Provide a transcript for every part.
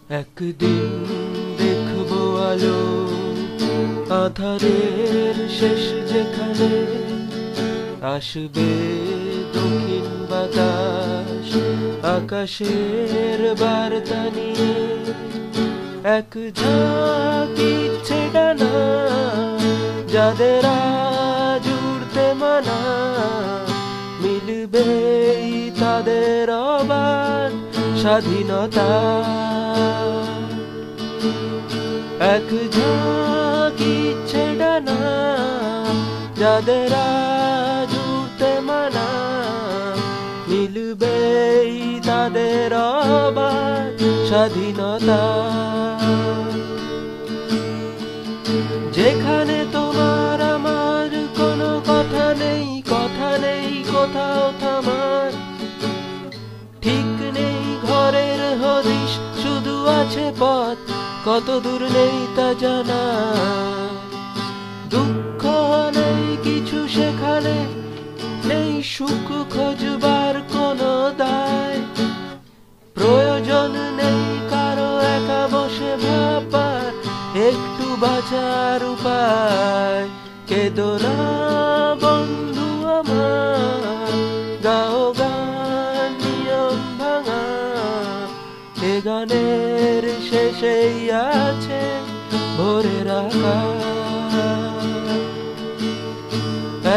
একদিন দেখবো আলো আধারের শেষ যেখানে, আসবে দক্ষিণ বাতাস আকাশের বার্তা নিয়ে। এক ঝাঁক ইচ্ছে ডানা যাদের আজ উড়তে মানা, মিলবেই তাদের অবাধ স্বাধীনতা। এক ঝাঁক ইচ্ছে ডানা যাদের আজ উড়তে মানা, মিলবেই তাদের অবাধ স্বাধীনতা। যেখানে তোমার আমার কোনো কথা নেই, কথা নেই কোথাও থামার, ঠিক নেই ঘরের হদিশ, শুধু আছে পথ কত দূর নেই তা জানা। দুঃখ নেই কিছু সেখানে, নেই সুখ খোঁজবার কোনো দায়, প্রয়োজন নেই কারো একা বসে ভাবার, একটু বাঁচার উপায়। কেঁদো না বন্ধু আমার, গাও গান নিয়ম ভাঙা, এ গানের শেষেই আছে ভোরের আকাশ।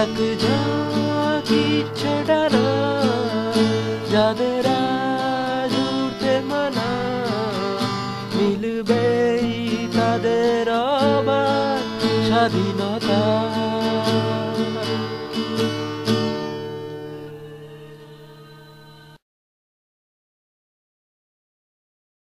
এক ঝাঁক ইচ্ছে ডানা যাদের আজ উড়তে মানা, মিলবেই তাদের অবাধ স্বাধীনতা।